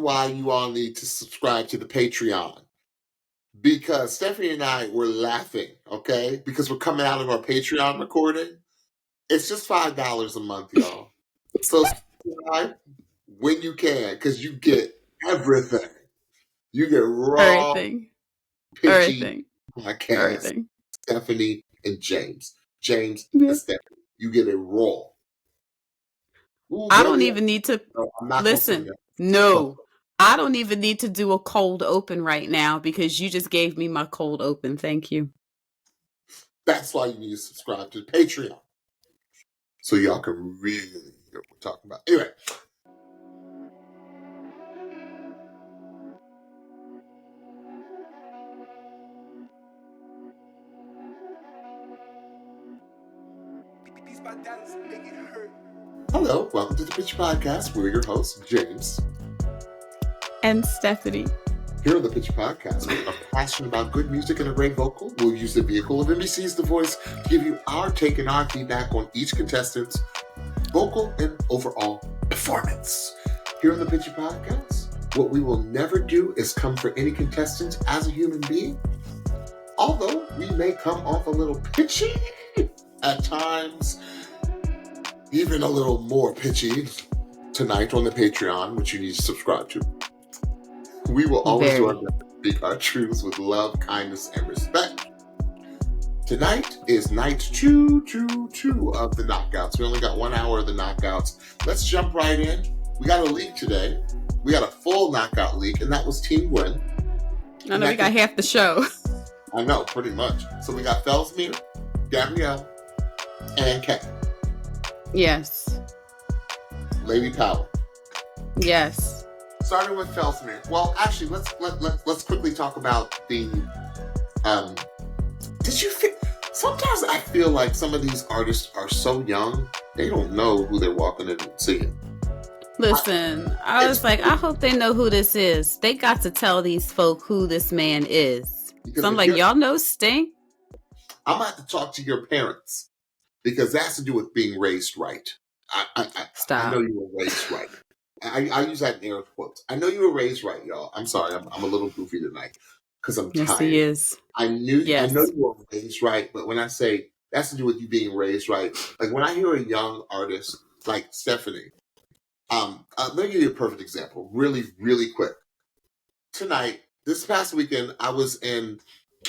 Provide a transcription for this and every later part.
why you all need to subscribe to the Patreon. Because Stephanie and I were laughing, okay? Because we're coming out of our Patreon recording. It's just $5 a month, y'all. So subscribe when you can, because you get everything. You get raw, Everything. pitchy podcast. Everything. Stephanie and James. James Yeah. and Stephanie. You get it raw. Ooh, I don't even need to No, I'm not listen. gonna No, I don't even need to do a cold open right now because you just gave me my cold open. Thank you. That's why you need to subscribe to the Patreon. So y'all can really hear what we're talking about. Anyway. Hello, welcome to the Pitch Podcast. We're your hosts, James and Stephanie. Here on the Pitch Podcast, we are passionate about good music and a great vocal. We'll use the vehicle of NBC's The Voice to give you our take and our feedback on each contestant's vocal and overall performance. Here on the Pitch Podcast, what we will never do is come for any contestant as a human being. Although we may come off a little pitchy at times, even a little more pitchy tonight on the Patreon, which you need to subscribe to. We will always do our best to speak our truths with love, kindness, and respect. Tonight is night 222 of the knockouts. We only got 1 hour of the knockouts. Let's jump right in. We got a leak today. We got a full knockout leak, and that was Team Win. I know we got half the show. I know, pretty much. So we got Felsmere, Gabrielle, and Kay. Yes. Lady Power. Yes. Starting with Felsmere. Well, actually, let's quickly talk about the. Did you feel? Sometimes I feel like some of these artists are so young they don't know who they're walking in and seeing. Listen, I was like, I hope they know who this is. They got to tell these folk who this man is. So I'm like, y'all know Sting? I'm going to have to talk to your parents because that has to do with being raised right. Stop. I know you were raised right. I use that in air quotes. I know you were raised right, y'all. I'm sorry. I'm a little goofy tonight because I'm tired. Yes, he is. I know you were raised right, but when I say that's to do with you being raised right, like when I hear a young artist like Stephanie, let me give you a perfect example, really, really quick. Tonight, this past weekend, I was in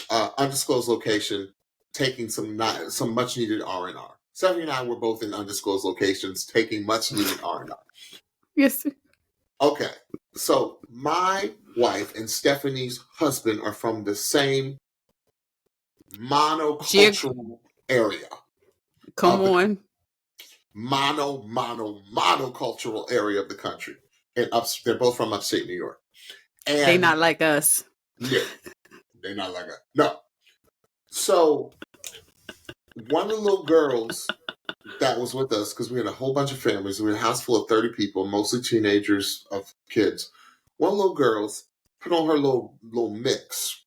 undisclosed location taking some much needed R&R. Stephanie and I were both in undisclosed locations taking much needed R&R. Yes. Okay, so my wife and Stephanie's husband are from the same monocultural area. Come on. Monocultural area of the country. And they're both from upstate New York. And they not like us. Yeah, they're not like us. No. So one of the little girls that was with us, because we had a whole bunch of families, we had a house full of 30 people, mostly teenagers of kids. One of the little girls put on her little mix,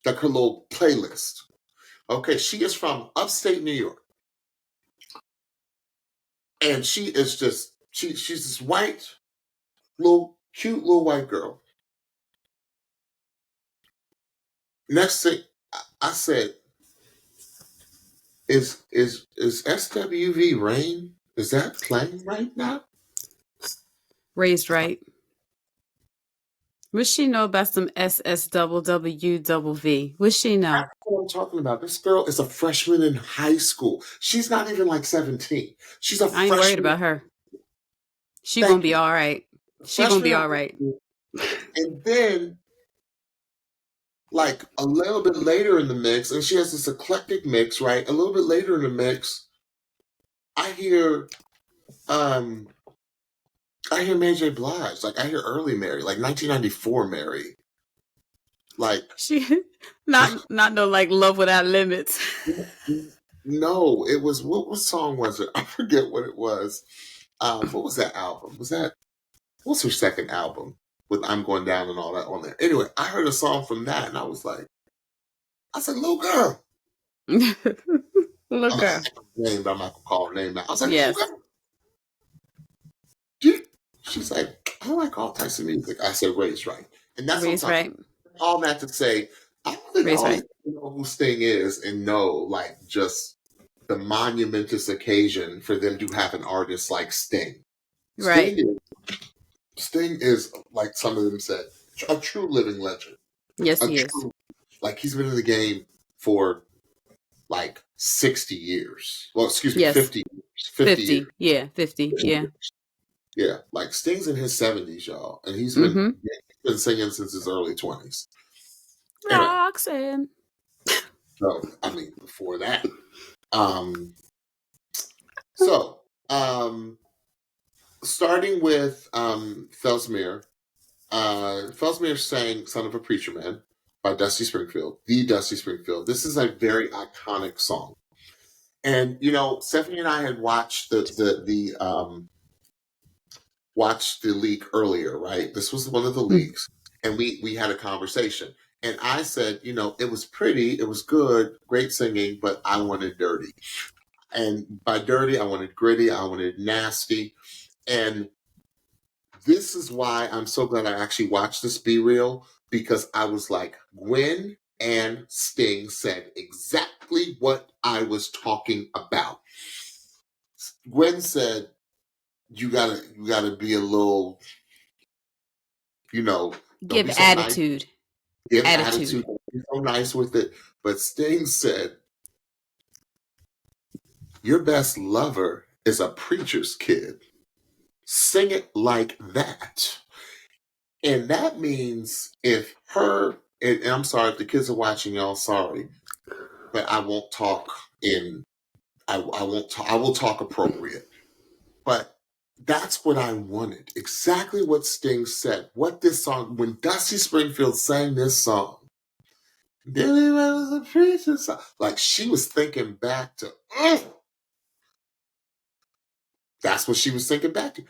like her little playlist. Okay, she is from upstate New York. And she is just, she's this white, cute little white girl. Next thing I said, is SWV Rain? Is that playing right now? Raised right. What she know about some SSWWV? What she know? That's what I'm talking about. This girl is a freshman in high school. She's not even like 17. She's a freshman. I ain't worried about her. She gonna be all right. She gonna be all right. And then, like a little bit later in the mix, and she has this eclectic mix, right? A little bit later in the mix, I hear Mary J. Blige. Like I hear early Mary, like 1994 Mary. Like she not no like Love Without Limits. No, it was what song was it? I forget what it was. What was that album? What's her second album with I'm Going Down and all that on there? Anyway, I heard a song from that and I said, little girl. Little girl. I'm not gonna call her name now. I was like, yes. Little girl. She's like, I like all types of music. I said, Ray's right. And that's what I'm Raise talking right. about. All that to say, I don't think Raise all right. people know who Sting is and know, like, just the monumentous occasion for them to have an artist like Sting. Right. Sting is, like some of them said, a true living legend. Yes, A he is. true, like, he's been in the game for like 60 years. Well, excuse me, Yes. 50 years. 50 years. Yeah, 50. Yeah. Yeah, like Sting's in his 70s, y'all, and he's Mm-hmm. been singing since his early 20s. Anyway, Roxanne. so I mean, before that, so starting with Felsmere, Felsmere sang "Son of a Preacher Man" by Dusty Springfield, the Dusty Springfield. This is a very iconic song, and you know, Stephanie and I had watched watched the leak earlier, right? This was one of the leaks, and we had a conversation. And I said, you know, it was pretty, it was good, great singing, but I wanted dirty. And by dirty, I wanted gritty, I wanted nasty. And this is why I'm so glad I actually watched this Be Real, because I was like, Gwen and Sting said exactly what I was talking about. Gwen said, you gotta be a little, you know, don't Give be so nice. attitude. Give attitude. Don't be so nice with it. But Sting said, your best lover is a preacher's kid. Sing it like that. And that means if her, and I'm sorry if the kids are watching, y'all, sorry, but I won't talk I won't talk, I will talk appropriate. But that's what I wanted. Exactly what Sting said. What this song, when Dusty Springfield sang this song, Billy was a preacher song. Like she was thinking back to, that's what she was thinking back to.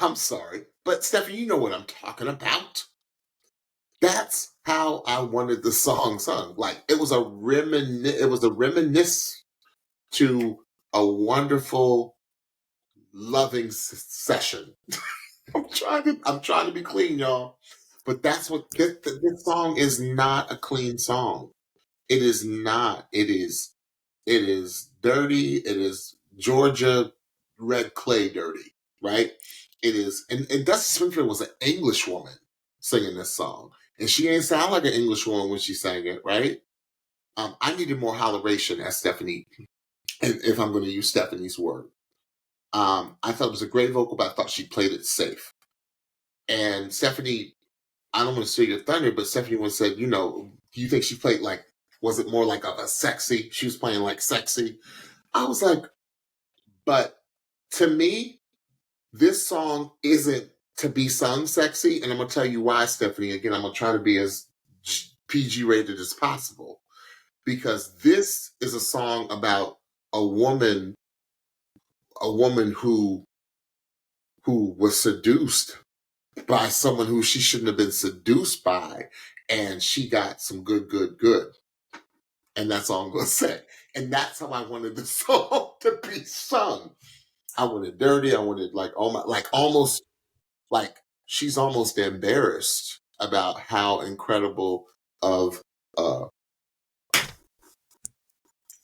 I'm sorry, but Stephanie, you know what I'm talking about. That's how I wanted the song sung. Like it was a reminisce to a wonderful, loving session. I'm trying to be clean, y'all. But that's what this song is. Not a clean song. It is not. It is dirty. It is Georgia red clay dirty, right? It is, and Dusty Springfield was an English woman singing this song, and she ain't sound like an English woman when she sang it, right? I needed more holleration, as Stephanie, and if I'm going to use Stephanie's word. I thought it was a great vocal, but I thought she played it safe. And Stephanie, I don't want to steal your thunder, but Stephanie once said, you know, do you think she played like, was it more like a sexy? She was playing like sexy. I was like, but to me, this song isn't to be sung sexy. And I'm going to tell you why, Stephanie. Again, I'm going to try to be as PG rated as possible. Because this is a song about a woman who was seduced by someone who she shouldn't have been seduced by, and she got some good. And that's all I'm going to say. And that's how I wanted the song to be sung. I wanted dirty. I wanted like almost like she's almost embarrassed about how incredible of a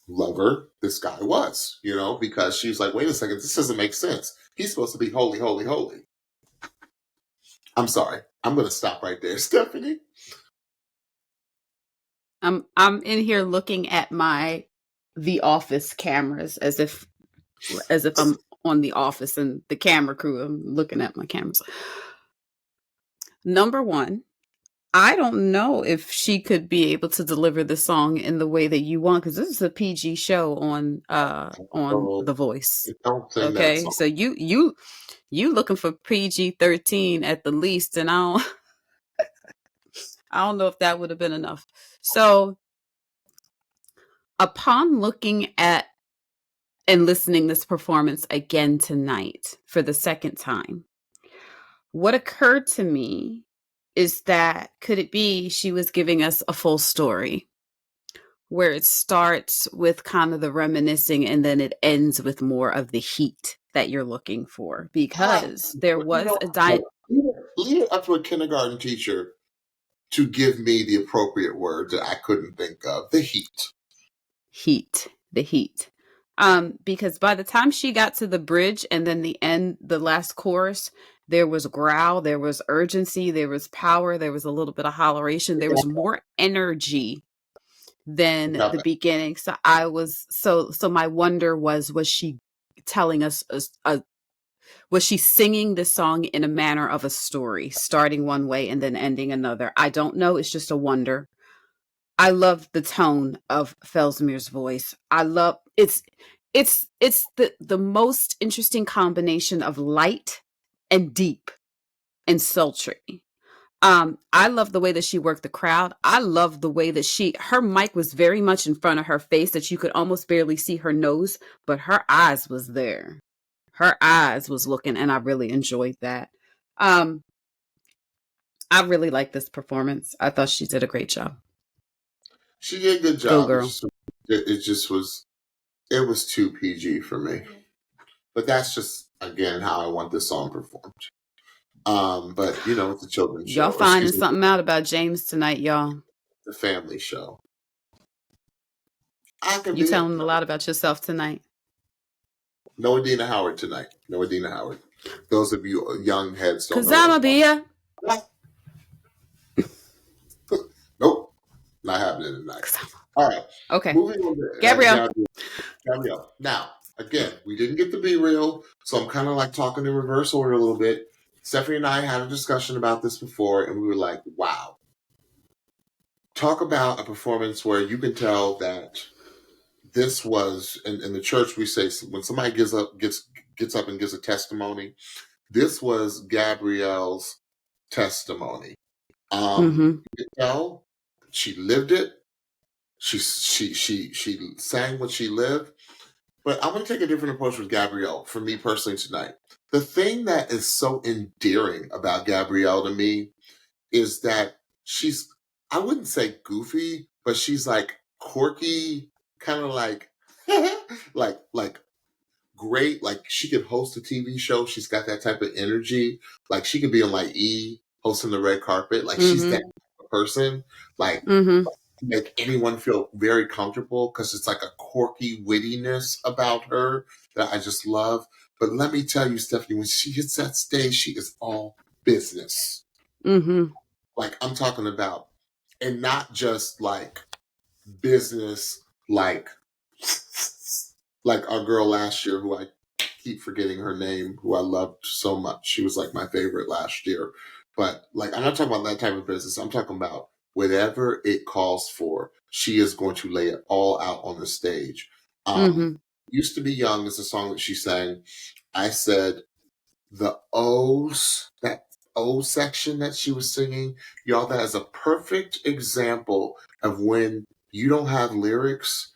lover this guy was, you know, because she's like, wait a second, this doesn't make sense. He's supposed to be holy, holy, holy. I'm sorry. I'm going to stop right there, Stephanie. I'm in here looking at my The Office cameras as if I'm on The Office and the camera crew. I'm looking at my cameras. Number one, I don't know if she could be able to deliver the song in the way that you want, because this is a PG show on The Voice. Don't sing that Okay, song. so you looking for PG-13 at the least, and I don't know if that would have been enough. So upon looking at and listening this performance again tonight for the second time, what occurred to me is that could it be she was giving us a full story where it starts with kind of the reminiscing and then it ends with more of the heat that you're looking for, because there You was know, a leave it up to a kindergarten teacher to give me the appropriate word that I couldn't think of. The heat. the heat. Because by the time she got to the bridge and then the end, the last chorus, there was growl, there was urgency, there was power, there was a little bit of holleration, there was more energy than the beginning. So I was so my wonder was she telling us was she singing this song in a manner of a story, starting one way and then ending another? I don't know. It's just a wonder. I love the tone of Felsmere's voice. I love it's the most interesting combination of light and deep and sultry. I love the way that she worked the crowd. I love the way that her mic was very much in front of her face, that you could almost barely see her nose, but her eyes was there. Her eyes was looking, and I really enjoyed that. Um, I really liked this performance. I thought she did a great job. She did a good Go job. girl. It just was, it was too PG for me. But that's just, again, how I want this song performed. But you know, it's a children's show. Y'all finding something out about James tonight, y'all. The family show. You telling them a lot about yourself tonight. No Adina Howard tonight. No Adina Howard. Those of you young heads don't know. Cause I'ma be here. Nope. Not happening tonight. All right. Okay. Moving on to Gabrielle. Now, again, we didn't get to be real, so I'm kind of like talking in reverse order a little bit. Stephanie and I had a discussion about this before, and we were like, wow. Talk about a performance where you can tell that this was, in the church, we say when somebody gets up and gives a testimony, this was Gabrielle's testimony. You can tell she lived it. She sang what she lived. But I'm going to take a different approach with Gabrielle, for me personally tonight. The thing that is so endearing about Gabrielle to me is that she's, I wouldn't say goofy, but she's like quirky, kind of like, like great. Like she could host a TV show. She's got that type of energy. Like she could be on like hosting the red carpet. Like she's that type of person. Like make anyone feel very comfortable, because it's like a quirky wittiness about her that I just love. But let me tell you, Stephanie, when she hits that stage, she is all business. Like I'm talking about, and not just like business, like our girl last year, who I keep forgetting her name, who I loved so much. She was like my favorite last year. But like, I'm not talking about that type of business. I'm talking about whatever it calls for, she is going to lay it all out on the stage. Used to Be Young is a song that she sang. I said the O's, that O section that she was singing, y'all, that is a perfect example of when you don't have lyrics,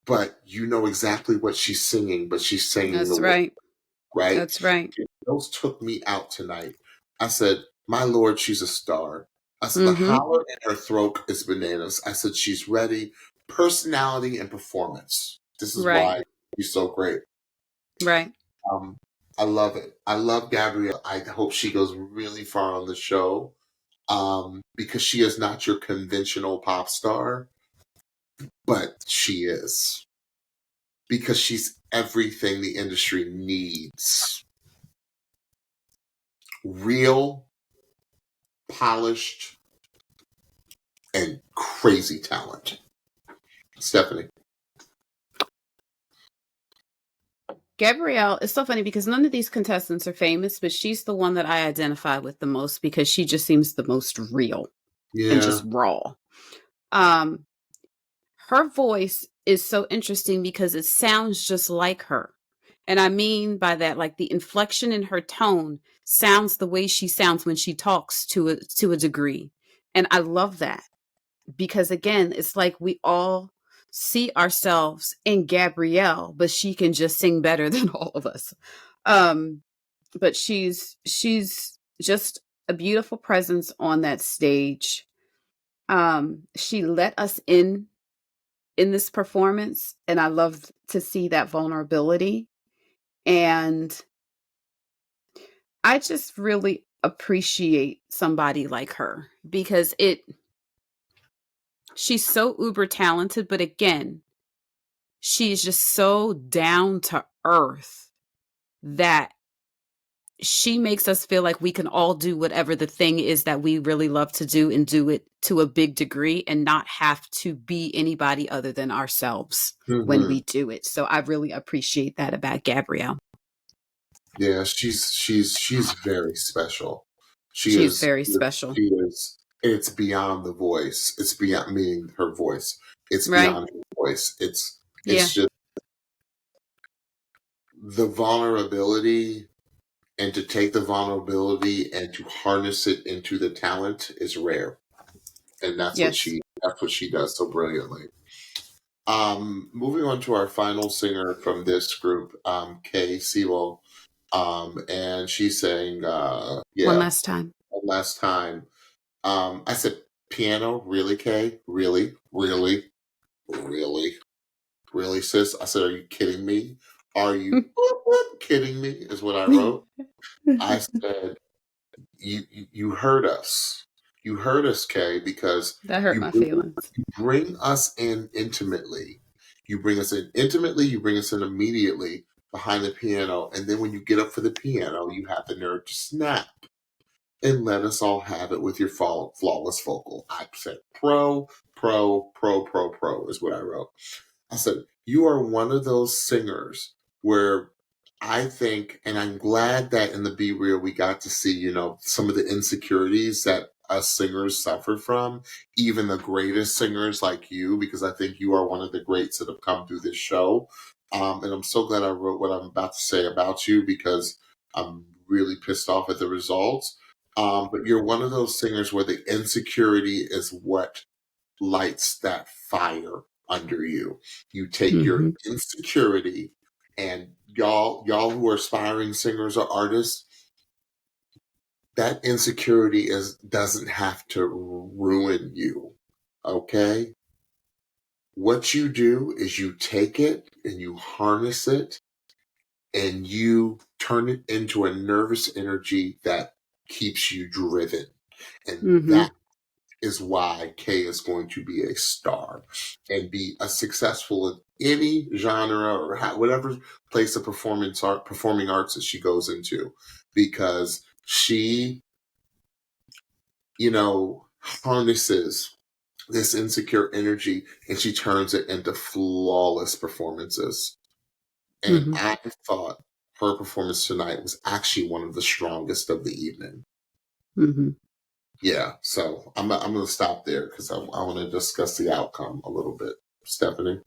but you know exactly what she's singing, but she's singing That's right. Right? That's right. Those took me out tonight. I said, my Lord, she's a star. I said, the holler in her throat is bananas. I said, she's ready. Personality and performance. This is why she's so great. Right. I love it. I love Gabrielle. I hope she goes really far on the show, because she is not your conventional pop star, but she is. Because she's everything the industry needs. Real, polished, and crazy talent. Stephanie. Gabrielle, it's so funny because none of these contestants are famous, but she's the one that I identify with the most, because she just seems the most real and just raw. Her voice is so interesting because it sounds just like her. And I mean by that, like the inflection in her tone sounds the way she sounds when she talks to a degree. And I love that, because again, it's like we all see ourselves in Gabrielle, but she can just sing better than all of us. But she's just a beautiful presence on that stage. She let us in this performance, and I love to see that vulnerability. And I just really appreciate somebody like her because she's so uber talented, but again, she's just so down to earth that she makes us feel like we can all do whatever the thing is that we really love to do and do it to a big degree and not have to be anybody other than ourselves when Mm-hmm. we do it. So I really appreciate that about Gabrielle. Yeah, she's very special. She She's is. very special. She is. It's beyond the voice. It's beyond meaning her voice. It's Right? beyond her voice. Yeah. It's just the vulnerability, and to take the vulnerability and to harness it into the talent is rare, and Yes. that's what she does so brilliantly. Moving on to our final singer from this group, Kay Sewell, and she's saying, One yeah, last time. one last time. I said, piano, really, Kay? Really, really, really, really, sis? I said, are you kidding me? Are you kidding me? Is what I wrote. I said, you heard us. You heard us, Kay, because That hurt you my bring, feelings. you bring us in intimately. You bring us in intimately, you bring us in immediately behind the piano, and then when you get up for the piano, you have the nerve to snap and let us all have it with your flawless vocal. I said pro is what I wrote. I said, you are one of those singers where I think, and I'm glad that in the Be Real we got to see, some of the insecurities that us singers suffer from, even the greatest singers like you, because I think you are one of the greats that have come through this show. And I'm so glad I wrote what I'm about to say about you because I'm really pissed off at the results. But you're one of those singers where the insecurity is what lights that fire under you. You take your Mm-hmm. insecurity, and y'all who are aspiring singers or artists, that insecurity doesn't have to ruin you. Okay? What you do is you take it and you harness it and you turn it into a nervous energy that keeps you driven. And Mm-hmm. that is why Kay is going to be a star and be a successful in any genre or whatever place of performing arts that she goes into, because she, harnesses this insecure energy and she turns it into flawless performances. And Mm-hmm. I thought her performance tonight was actually one of the strongest of the evening. Mm-hmm. Yeah, so I'm going to stop there because I want to discuss the outcome a little bit. Stephanie?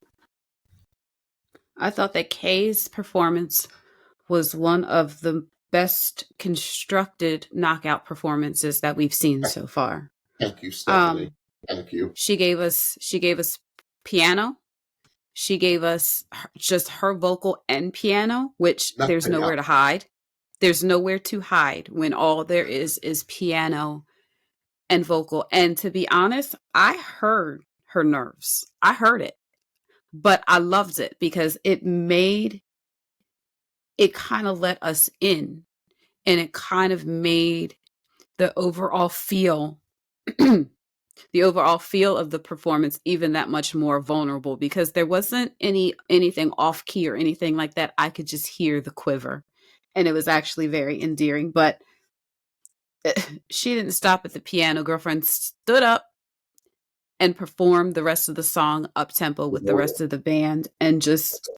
I thought that Kay's performance was one of the best constructed knockout performances that we've seen so far. Thank you, Stephanie. Um, Thank you. she gave us piano. She gave us just her vocal and piano, which there's Nothing else. nowhere to hide. There's nowhere to hide when all there is piano and vocal. And to be honest, I heard her nerves. I heard it, but I loved it because it kind of let us in, and it kind of made the overall feel the overall feel of the performance even that much more vulnerable, because there wasn't anything off key or anything like that. I could just hear the quiver, and it was actually very endearing. But she didn't stop at the piano. Girlfriend stood up and performed the rest of the song up tempo with the rest of the band and just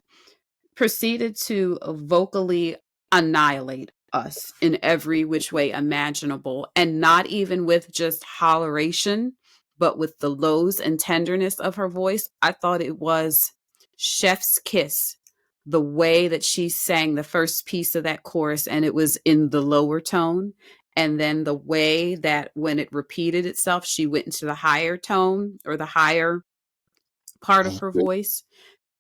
proceeded to vocally annihilate us in every which way imaginable, and not even with just holleration, but with the lows and tenderness of her voice. I thought it was chef's kiss, the way that she sang the first piece of that chorus and it was in the lower tone, and then the way that when it repeated itself she went into the higher tone or the higher part of her voice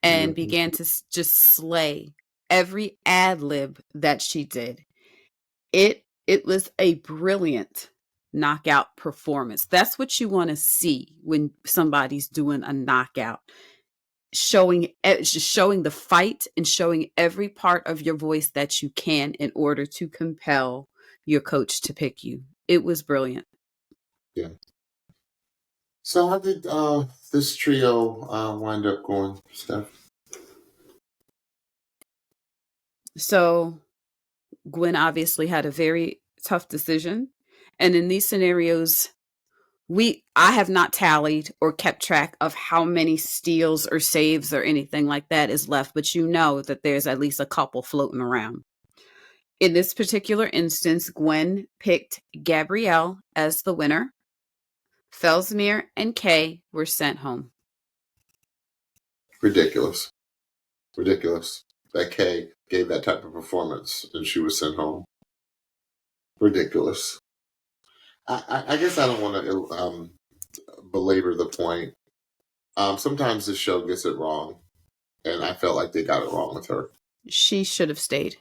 and Mm-hmm. began to just slay every ad lib that she did. It was a brilliant knockout performance. That's what you want to see when somebody's doing a knockout. just showing the fight and showing every part of your voice that you can in order to compel your coach to pick you. It was brilliant. Yeah. So how did this trio wind up going, Steph? So Gwen obviously had a very tough decision. And in these scenarios, I have not tallied or kept track of how many steals or saves or anything like that is left, but you know that there's at least a couple floating around. In this particular instance, Gwen picked Gabrielle as the winner. Felsmere and Kay were sent home. Ridiculous. Ridiculous. That Kay gave that type of performance and she was sent home. Ridiculous. I guess I don't want to belabor the point. Sometimes this show gets it wrong, and I felt like they got it wrong with her. She should have stayed.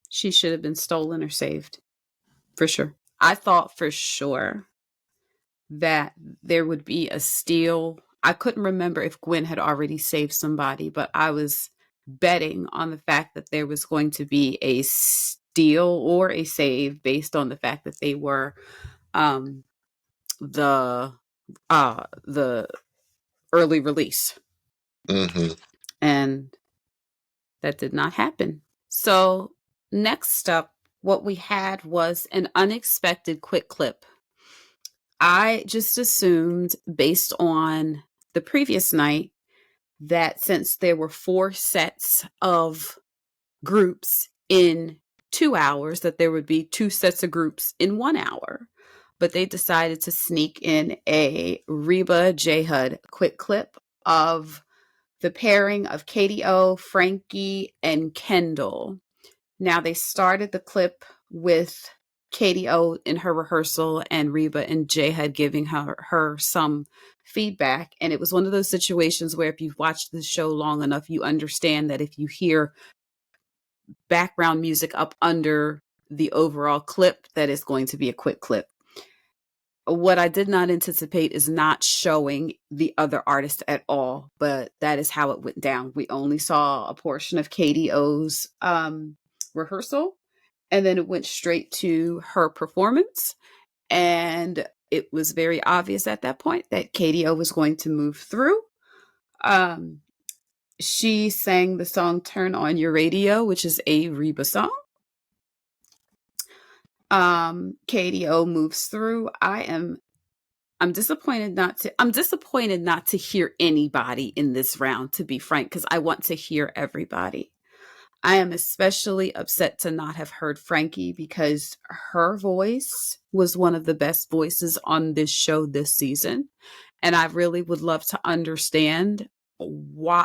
She should have been stolen or saved. For sure. I thought for sure that there would be a steal. I couldn't remember if Gwen had already saved somebody, but I was betting on the fact that there was going to be a steal or a save based on the fact that they were the early release. Mm-hmm. And that did not happen. So next up, what we had was an unexpected quick clip. I just assumed, based on the previous night, that since there were 4 sets of groups in 2 hours, that there would be 2 sets of groups in 1 hour. But they decided to sneak in a Reba J-Hud quick clip of the pairing of KDO, Frankie, and Kendall. Now, they started the clip with KDO in her rehearsal and Reba and J-Hud giving her some feedback. And it was one of those situations where if you've watched the show long enough, you understand that if you hear background music up under the overall clip, that is going to be a quick clip. What I did not anticipate is not showing the other artist at all, but that is how it went down. We only saw a portion of KDO's rehearsal, and then it went straight to her performance. And it was very obvious at that point that KDO was going to move through. She sang the song Turn On Your Radio, which is a Reba song. KDO moves through. I'm disappointed not to hear anybody in this round, to be frank, because I want to hear everybody. I am especially upset to not have heard Frankie because her voice was one of the best voices on this show this season. And I really would love to understand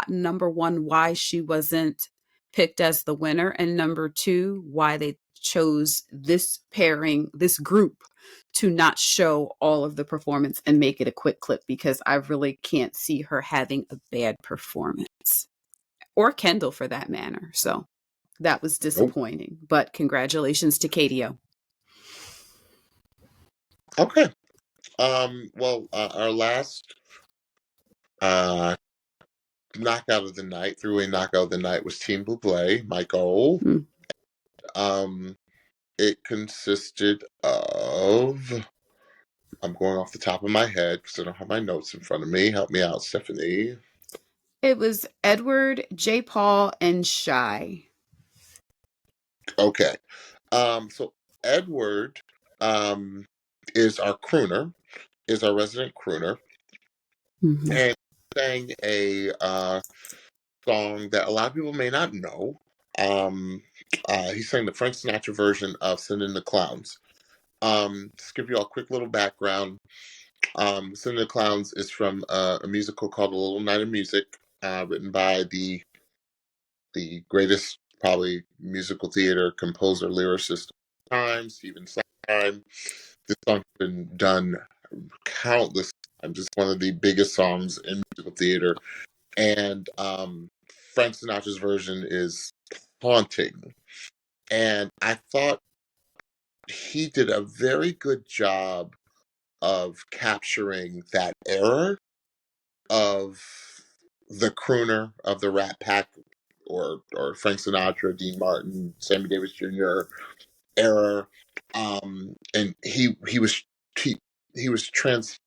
number one, why she wasn't picked as the winner, and number two, why they chose this pairing, this group, to not show all of the performance and make it a quick clip, because I really can't see her having a bad performance, or Kendall for that matter. So that was disappointing, but congratulations to KDO. Okay. Well, our last knockout of the night, three-way knockout of the night, was Team Buble, Michael. It consisted of, I'm going off the top of my head because I don't have my notes in front of me. Help me out, Stephanie. It was Edward, J. Paul, and Shye. Okay. So Edward is our crooner, is our resident crooner. Mm-hmm. And sang a song that a lot of people may not know. He sang the Frank Sinatra version of Send the Clowns. Just give you all a quick little background. Send the Clowns is from a musical called A Little Night of Music, written by the greatest, probably, musical theater composer, lyricist of the time, Stephen Sondheim. This song has been done countless times. It's one of the biggest songs in musical theater. And Frank Sinatra's version is haunting. And I thought he did a very good job of capturing that era of the crooner of the Rat Pack, or Frank Sinatra, Dean Martin, Sammy Davis Jr. era. And he he was trans.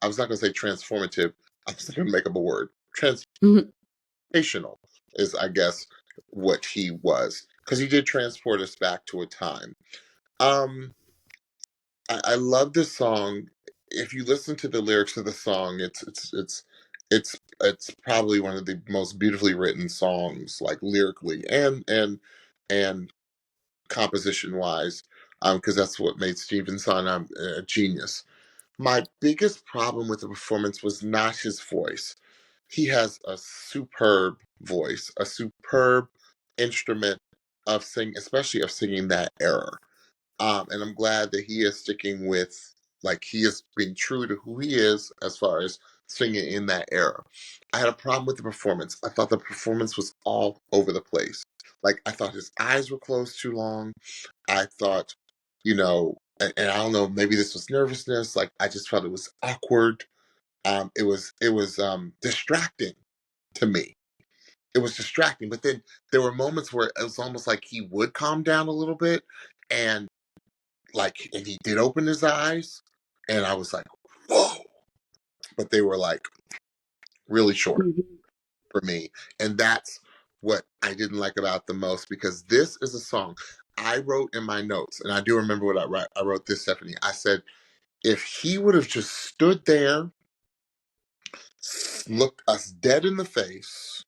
I was not going to say transformative. I was going to make up a word. Mhm. Transformational is, I guess, what he was, because he did transport us back to a time. Um, I love this song. If you listen to the lyrics of the song, it's probably one of the most beautifully written songs, like lyrically and composition wise, because that's what made Stephen Sondheim a genius. My biggest problem with the performance was not his voice. He has a superb voice, a superb instrument of sing, especially of singing that era. And I'm glad that he is sticking with, like, he is being true to who he is as far as singing in that era. I had a problem with the performance. I thought the performance was all over the place. Like, I thought his eyes were closed too long. I thought, and I don't know, maybe this was nervousness. Like, I just felt it was awkward. It was distracting to me. It was distracting, but then there were moments where it was almost like he would calm down a little bit, and and he did open his eyes, and I was like, whoa! But they were like really short Mhm. for me, and that's what I didn't like about the most, because this is a song I wrote in my notes, and I do remember what I wrote. I wrote this, Stephanie. I said, if he would have just stood there, looked us dead in the face,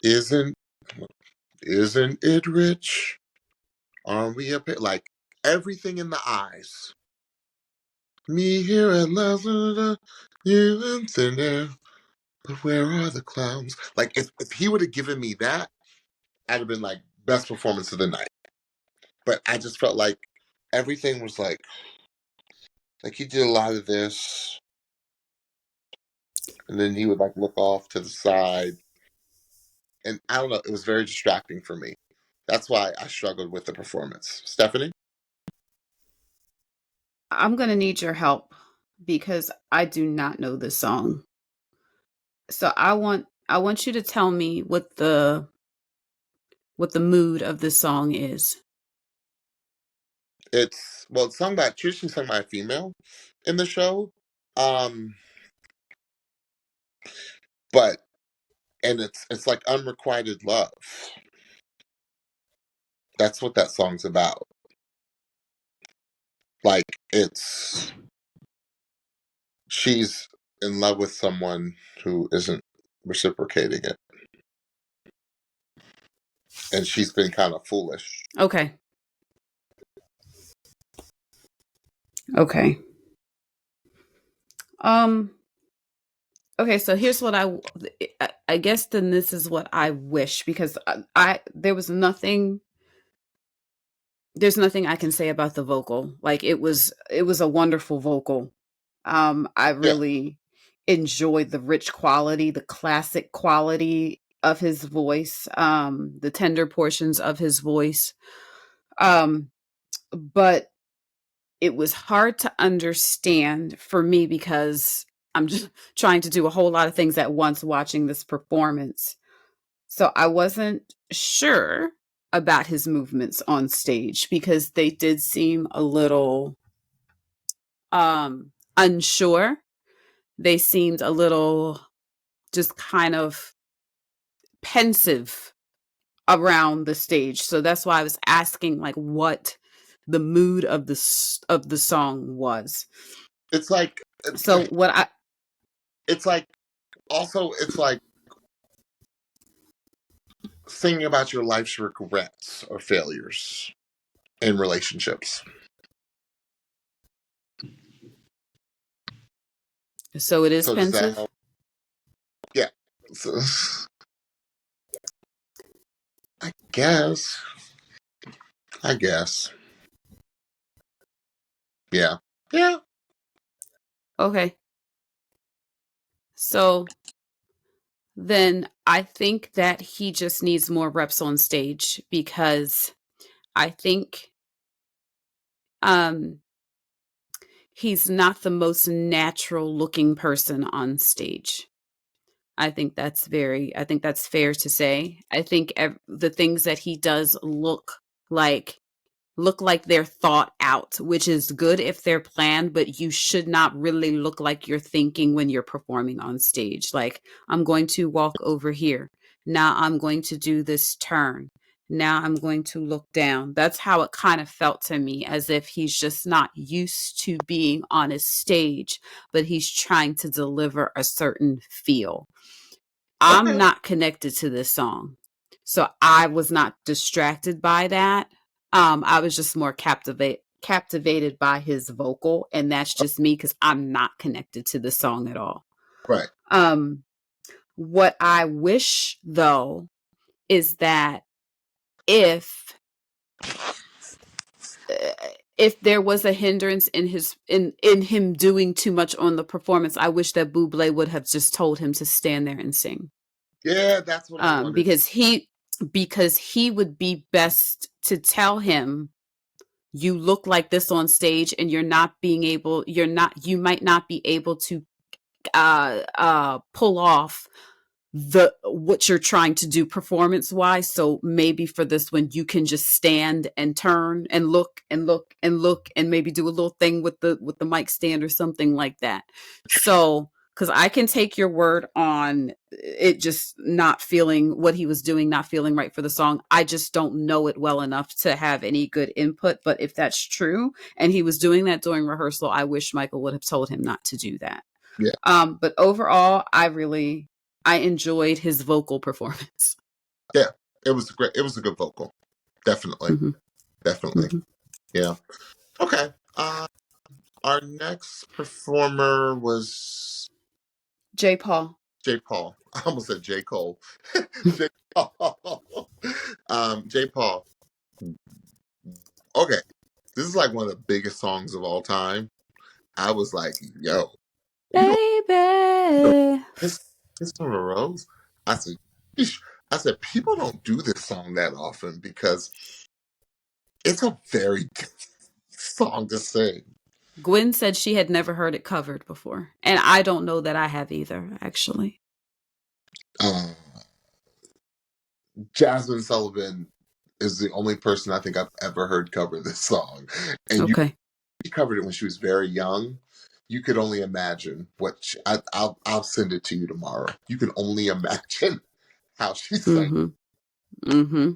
isn't isn't it rich? Aren't we a bit like everything in the eyes? Me here at last, you in thin air, but where are the clowns? Like, if he would have given me that, I'd have been like, best performance of the night. But I just felt like everything was like he did a lot of this, and then he would like look off to the side, and I don't know, it was very distracting for me. That's why I struggled with the performance. Stephanie? I'm going to need your help because I do not know this song. So I want you to tell me what the mood of this song is. It's sung by, traditionally sung by a female in the show. Um, but and it's like unrequited love. That's what that song's about. Like, she's in love with someone who isn't reciprocating it, and she's been kind of foolish. Okay. Okay. Um okay, so here's what I guess then this is what I wish, because I there's nothing I can say about the vocal. Like, it was a wonderful vocal. I Yeah, really enjoyed the rich quality, the classic quality of his voice, the tender portions of his voice. Um, but it was hard to understand for me because I'm just trying to do a whole lot of things at once watching this performance. So I wasn't sure about his movements on stage because they did seem a little unsure. They seemed a little just kind of pensive around the stage. So that's why I was asking like what the mood of the song was. it's like So what I it's like also it's like singing about your life's regrets or failures in relationships. so it is So does that pensive. help? Yeah. So, I guess. I guess. Yeah. Yeah. Okay. So then I think that he just needs more reps on stage because I think um he's not the most natural looking person on stage. I think that's fair to say. I think the things that he does like look like they're thought out, which is good if they're planned, but you should not really look like you're thinking when you're performing on stage. Like, I'm going to walk over here. Now I'm going to do this turn. Now I'm going to look down. That's how it kind of felt to me, as if he's just not used to being on a stage, but he's trying to deliver a certain feel. I'm Okay. not connected to this song. So I was not distracted by that. I was just more captivated by his vocal, and that's just me because I'm not connected to the song at all. Right. What I wish though is that if if there was a hindrance in him doing too much on the performance, I wish that Buble would have just told him to stand there and sing. Yeah, that's what I wanted. Because he would be best to tell him, you look like this on stage and you might not be able to pull off what you're trying to do performance wise. So maybe for this one, you can just stand and turn and look and look and look and maybe do a little thing with the mic stand or something like that. So, because I can take your word on it just not feeling what he was doing, not feeling right for the song. I just don't know it well enough to have any good input. But if that's true and he was doing that during rehearsal, I wish Michael would have told him not to do that. Yeah. But overall, I enjoyed his vocal performance. Yeah, it was great. It was a good vocal. Definitely. Mm-hmm. Definitely. Mm-hmm. Yeah. Okay. Our next performer was J. Paul. J. Paul. I almost said J. Cole. J. Paul. J. Paul. Okay. This is like one of the biggest songs of all time. I was like, yo, you Baby. this on the Rose? I said, "Sheesh." I said, people don't do this song that often because it's a very good song to sing. Gwen said she had never heard it covered before. And I don't know that I have either, actually. Jasmine Sullivan is the only person I think I've ever heard cover this song. And Okay. she covered it when she was very young. You could only imagine what I'll send it to you tomorrow. You can only imagine how she sang. Mm-hmm. Mm-hmm.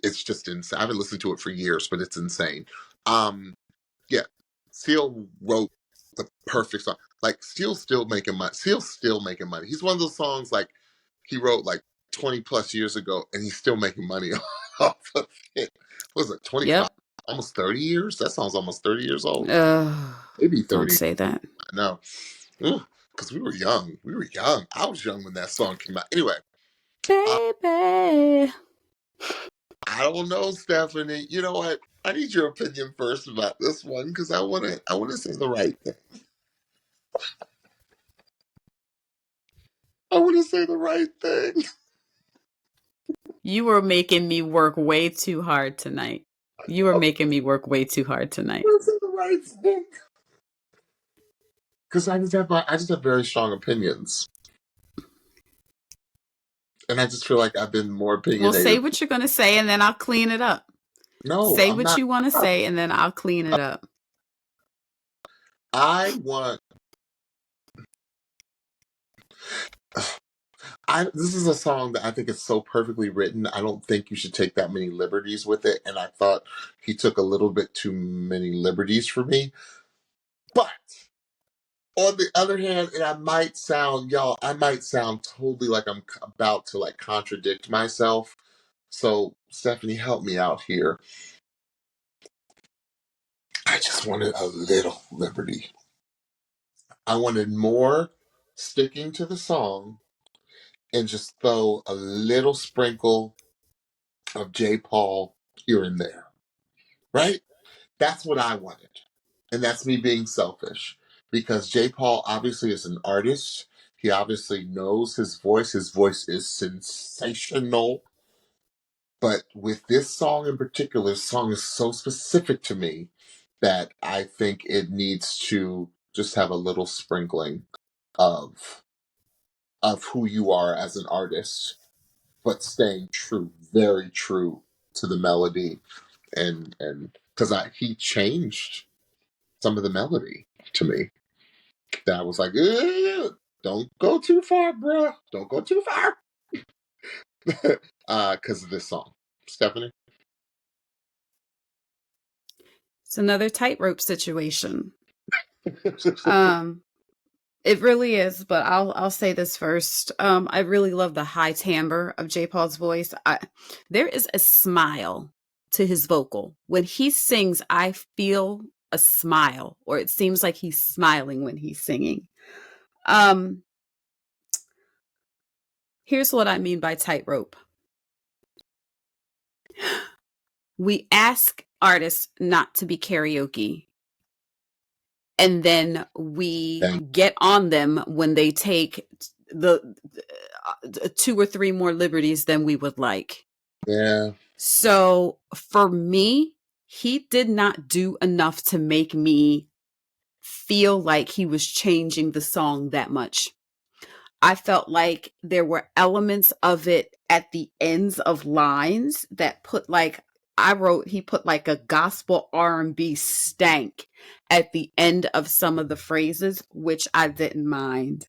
It's just insane. I haven't listened to it for years, but it's insane. Yeah, Seal wrote the perfect song. Like Seal's still making money. Seal's still making money. He's one of those songs like he wrote like 20 plus years ago, and he's still making money off of it. What was it, 25? Yep. Almost 30 years? That song's almost 30 years old. Uh, Maybe don't 30. say that. I know. Because we were young. We were young. I was young when that song came out. Anyway, Baby. I don't know, Stephanie. You know what? I need your opinion first about this one because I wanna say the right thing. I want to say the right thing. You were making me work way too hard tonight. You were making me work way too hard tonight. I want to say the right thing. Because I just have very strong opinions. And I just feel like I've been more Well, say opinionated. what you're going to say and then I'll clean it up. No, Say I'm what not. you want to say and then I'll clean it up. I want. This is a song that I think is so perfectly written. I don't think you should take that many liberties with it. And I thought he took a little bit too many liberties for me. But on the other hand, and I might sound totally like I'm about to like contradict myself. So Stephanie, help me out here. I just wanted a little liberty. I wanted more sticking to the song and just throw a little sprinkle of J. Paul here and there. Right? That's what I wanted. And that's me being selfish. Because J. Paul obviously is an artist. He obviously knows his voice. His voice is sensational. But with this song in particular, this song is so specific to me that I think it needs to just have a little sprinkling of of who you are as an artist, but staying true, very true to the melody, and because he changed some of the melody to me. That I was like, "Ugh, don't go too far, bro. Don't go too far," because of this song. Stephanie. It's another tightrope situation. It really is, but I'll say this first. I really love the high timbre of J. Paul's voice. There is a smile to his vocal. When he sings, I feel a smile, or it seems like he's smiling when he's singing. Here's what I mean by tightrope. We ask artists not to be karaoke, and then we get on them when they take the 2 or 3 more liberties than we would like. Yeah. So for me, he did not do enough to make me feel like he was changing the song that much. I felt like there were elements of it at the ends of lines that put like, he put like a gospel R&B stank at the end of some of the phrases, which I didn't mind.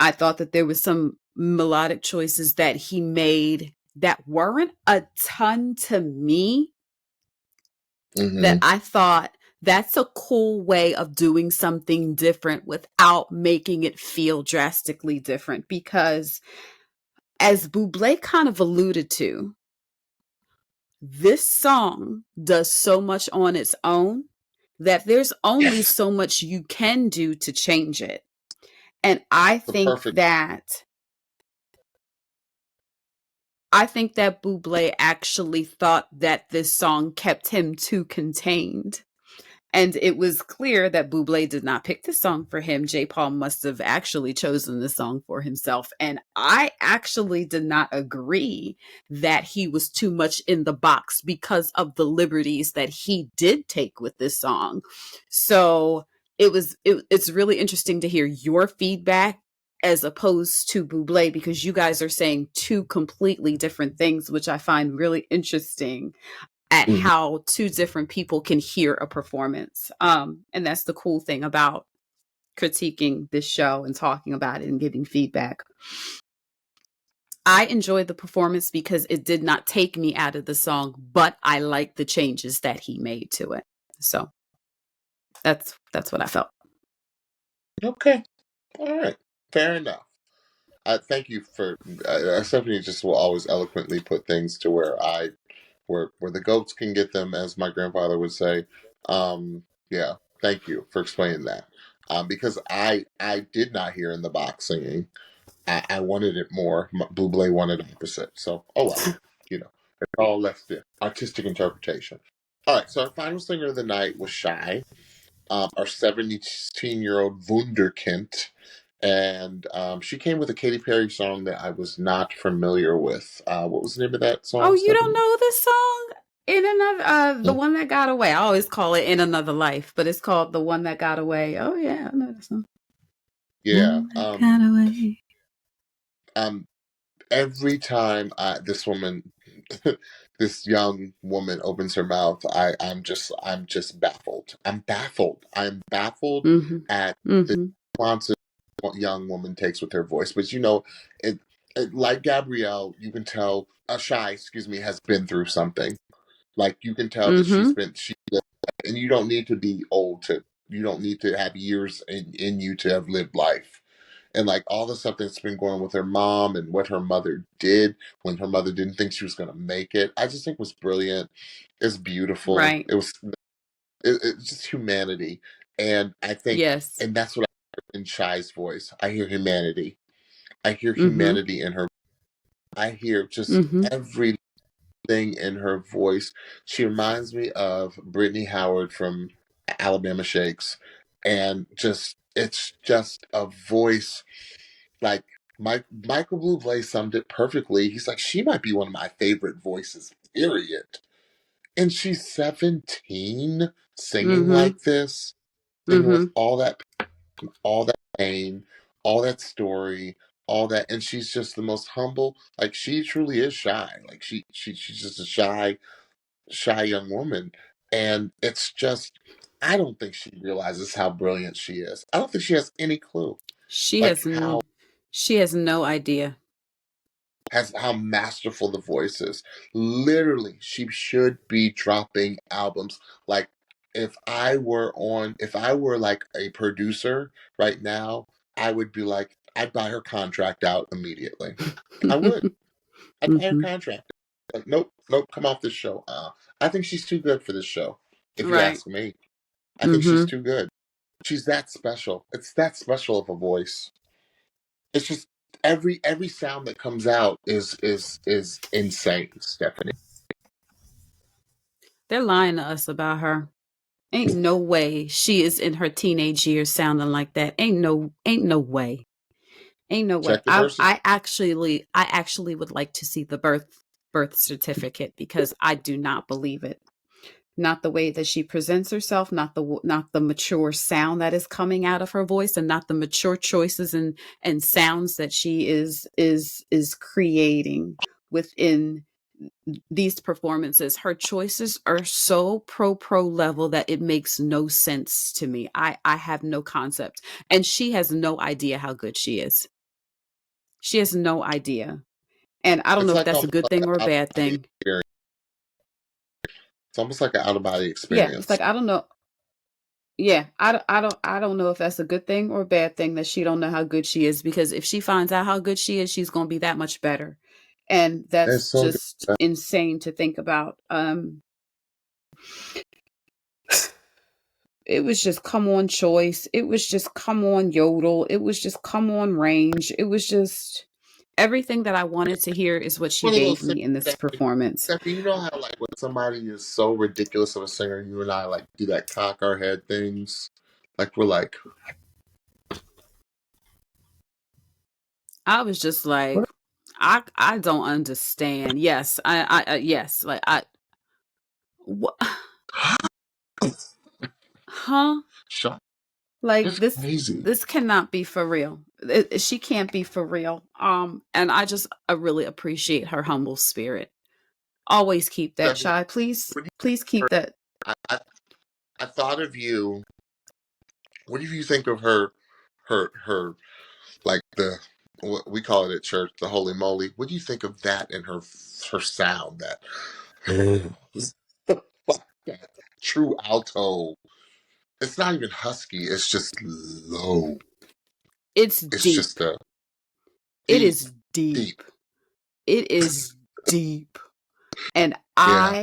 I thought that there was some melodic choices that he made that weren't a ton to me, that I thought that's a cool way of doing something different without making it feel drastically different. Because as Bublé kind of alluded to, this song does so much on its own that there's only so much you can do to change it. And I think that Bublé actually thought that this song kept him too contained. And it was clear that Bublé did not pick the song for him. J. Paul must have actually chosen the song for himself. And I actually did not agree that he was too much in the box because of the liberties that he did take with this song. So it's really interesting to hear your feedback as opposed to Bublé, because you guys are saying 2 completely different things, which I find really interesting at how 2 different people can hear a performance. And that's the cool thing about critiquing this show and talking about it and giving feedback. I enjoyed the performance because it did not take me out of the song, but I like the changes that he made to it. So that's what I felt. Okay. All right. Fair enough. Thank you for Stephanie. Just will always eloquently put things to where the goats can get them, as my grandfather would say. Yeah. Thank you for explaining that. Because I did not hear in the box singing. I wanted it more. Bublé wanted opposite. So well, it's all left to artistic interpretation. All right. So our final singer of the night was Shye, our 17-year-old wunderkind. And she came with a Katy Perry song that I was not familiar with. What was the name of that song? Oh, you don't know this song? In another, the one that got away. I always call it In Another Life, but it's called The One That Got Away. Oh yeah, I know that song. Yeah. Got away. Every time this young woman opens her mouth, I'm just baffled. I'm baffled at the nuances a young woman takes with her voice. But it like Gabrielle, you can tell Shye, has been through something. Like you can tell that and you don't need to be old you don't need to have years in you to have lived life. And like all the stuff that's been going on with her mom and what her mother did when her mother didn't think she was going to make it, I just think was brilliant. It's beautiful. Right. It's just humanity. And I think, and that's what I hear in Shye's voice. I hear humanity. I hear humanity in her. I hear just everything in her voice. She reminds me of Brittany Howard from Alabama Shakes. And it's just a voice like Michael Bublé summed it perfectly. He's like, she might be one of my favorite voices, period. And she's 17 singing like this, singing with all that pain, all that story, all that, and she's just the most humble. Like she truly is shy. Like she's just a shy young woman, and it's just I don't think she realizes how brilliant she is. I don't think she has any clue, She like has she has no idea. how masterful the voice is. Literally, she should be dropping albums. Like if I were like a producer right now, I would be like, I'd buy her contract out immediately. I would. I'd buy her Hmm. contract. Like, nope, nope, come off this show. I think she's too good for this show. If you Right. ask me, I think she's Hmm. too good. She's that special. It's that special of a voice. It's just every sound that comes out is insane, Stephanie. They're lying to us about her. Ain't no way she is in her teenage years sounding like that. Ain't no way. Ain't no way. Check the verses. I actually would like to see the birth certificate because I do not believe it. Not the way that she presents herself, not the mature sound that is coming out of her voice, and not the mature choices and sounds that she is creating within these performances. Her choices are so pro level that it makes no sense to me. I have no concept, and she has no idea how good she is. She has no idea, and I don't It's know if like that's a almost good like thing an or a out of bad body thing. experience. It's almost like an out of body Yeah, it's experience. like I don't know. Yeah, I don't know if that's a good thing or a bad thing that she don't know how good she is, because if she finds out how good she is, she's going to be that much better. And It's that's so just good. insane to think about. It was just come on choice. It was just come on yodel. It was just come on range. It was just everything that I wanted to hear is what she One of gave those things me in this that performance. Stephanie, you know how like when somebody is so ridiculous of a singer, you and I like do that cock our head things. Like we're like, I was just like, what? I don't understand. Yes, I yes, like what, huh? Shut. Like It's crazy. this cannot be for real. She can't be for real. And I really appreciate her humble spirit. Always keep that, Stephanie, Shye. Please, when you please keep heard, that. I, I I thought of you. What do you think of her like the what we call it at church, the holy moly? What do you think of that and her sound that that true alto? It's not even husky. It's just low. It's It's just deep. a It deep, is deep. deep. It is deep. And Yeah,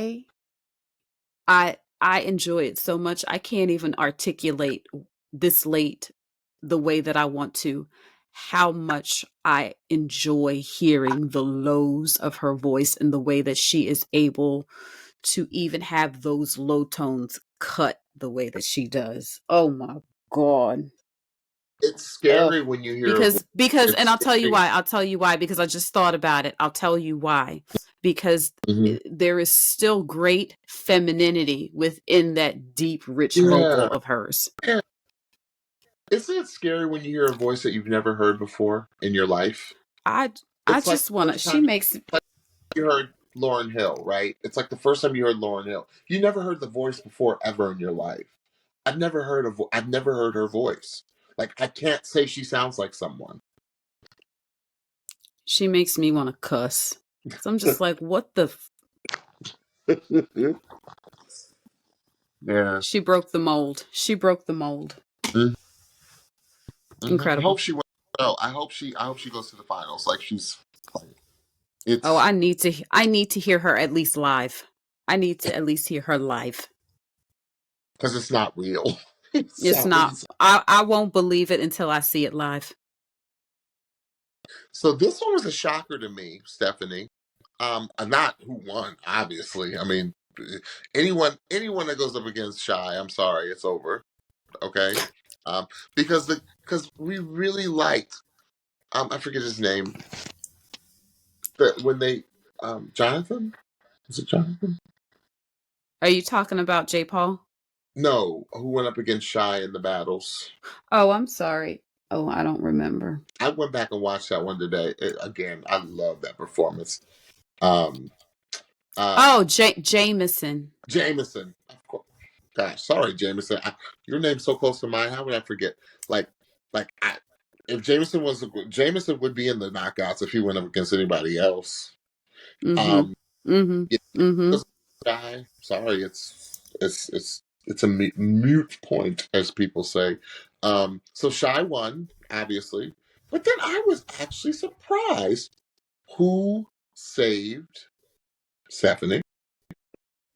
I enjoy it so much. I can't even articulate this late the way that I want to how much I enjoy hearing the lows of her voice and the way that she is able to even have those low tones cut the way that she does. Oh my god. it's Ugh. scary when you hear a voice. Because It's and I'll tell you scary. why. I'll tell you why because I just thought about it. I'll tell you why. Because Hmm. there is still great femininity within that deep rich Yeah, vocal of hers. yeah. Isn't it scary when you hear a voice that you've never heard before in your life? I I It's like just the want to first she time makes you heard Lauryn Hill, right? It's like the first time you heard Lauryn Hill. You never heard the voice before ever in your life. I've never heard her voice. Like I can't say she sounds like someone. she makes me want to cuss. Cuz I'm just like what the Yeah. she broke the mold. She broke the mold. Mm-hmm. I hope Incredible. she wins. No, I hope she goes to the finals. Like she's Oh, it's I need to hear her at least live. I need to at least hear her live. because it's not real. It It's not sounds I won't believe it until I see it live. so. This one was a shocker to me, Stephanie. Not who won, obviously. I mean, anyone that goes up against Shy, I'm sorry, it's over. Okay, um, because we really liked I forget his name, but when they Jonathan, is it Jonathan? Are you talking about J. Paul? No, who went up against Shy in the battles? Oh, I'm sorry. Oh, I don't remember. I went back and watched that one today. Again, I love that performance. Um, Oh, Jameson. Jameson, of course. Gosh, sorry, Jameson. Your name's so close to mine. How would I forget? Like, like if Jameson would be in the knockouts if he went up against anybody else. Mm-hmm. Um, Mm-hmm. yeah, Mm-hmm. guy. Sorry, it's a mute point, as people say. So Shye won, obviously, but then I was actually surprised who saved Stephanie.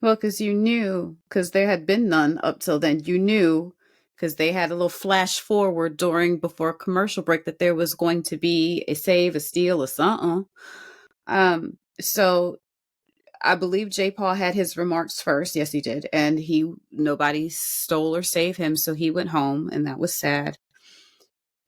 Well, because you knew, because there had been none up till then. You knew, because they had a little flash forward before commercial break that there was going to be a save, a steal, or something. So I believe J. Paul had his remarks first. Yes, he did, and nobody stole or saved him, so he went home, and that was sad.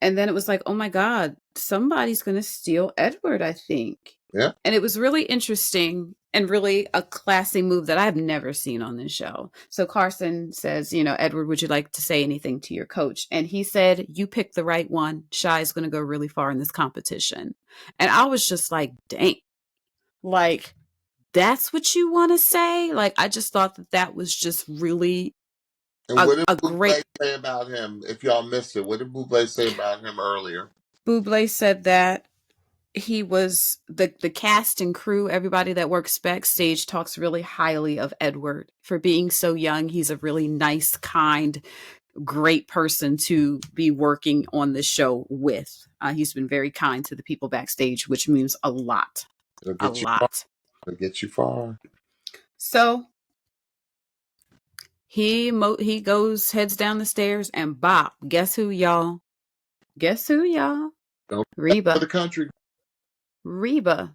And then it was like, oh my God, somebody's going to steal Edward, I think. Yeah. And it was really interesting and really a classy move that I've never seen on this show. So Carson says, Edward, would you like to say anything to your coach? And he said, you picked the right one. Shye is going to go really far in this competition. And I was just like, dang, like, that's what you want to say? Like, I just thought that was just really And what did a Buble great. say about him? If y'all missed it, what did Buble say about him earlier? Buble said that he was the cast and crew, everybody that works backstage talks really highly of Edward for being so young. He's a really nice, kind, great person to be working on the show with. He's been very kind to the people backstage, which means a lot. It'll get you far. So he heads down the stairs and bop. Guess who, y'all? Reba. For the country. Reba.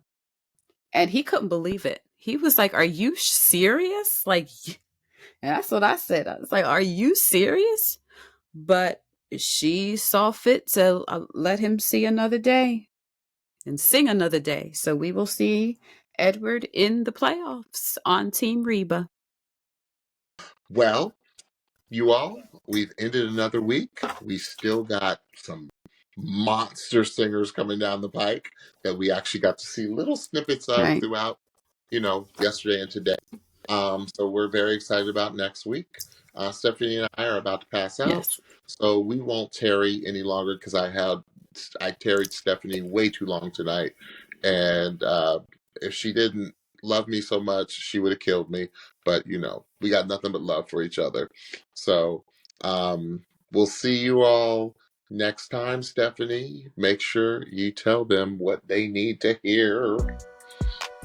And he couldn't believe it. He was like, are you serious? Like, and that's what I said. I was like, are you serious? But she saw fit to let him see another day and sing another day. So we will see Edward in the playoffs on Team Reba. Well, you all, we've ended another week. We still got some monster singers coming down the pike that we actually got to see little snippets of throughout, yesterday and today. So we're very excited about next week. Stephanie and I are about to pass out, Yes. so we won't tarry any longer because I tarried Stephanie way too long tonight, and if she didn't love me so much, she would have killed me. But we got nothing but love for each other. So we'll see you all next time. Stephanie, make sure you tell them what they need to hear.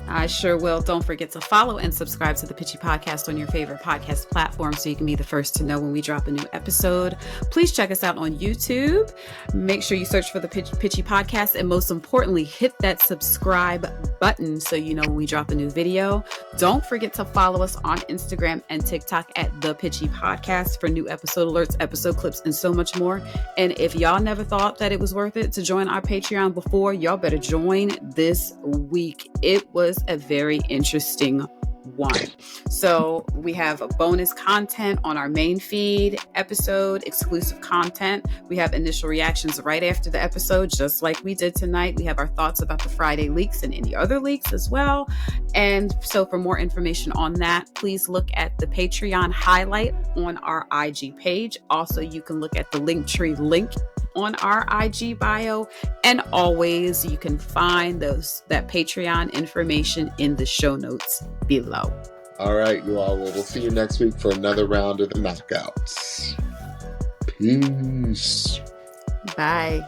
I sure will. Don't forget to follow and subscribe to the Pitchy Podcast on your favorite podcast platform so you can be the first to know when we drop a new episode. Please check us out on YouTube. Make sure you search for the Pitchy Podcast, and most importantly, hit that subscribe button so you know when we drop a new video. Don't forget to follow us on Instagram and TikTok at the Pitchy Podcast for new episode alerts, episode clips, and so much more. And if y'all never thought that it was worth it to join our Patreon before, y'all better join this week. It was a very interesting one. So we have bonus content on our main feed, episode exclusive content. We have initial reactions right after the episode, just like we did tonight. We have our thoughts about the Friday leaks and any other leaks as well. And so for more information on that, please look at the Patreon highlight on our IG page. Also, you can look at the Linktree link on our IG bio, and always you can find that Patreon information in the show notes below. All right, you all. We'll see you next week for another round of the knockouts. Peace. Bye.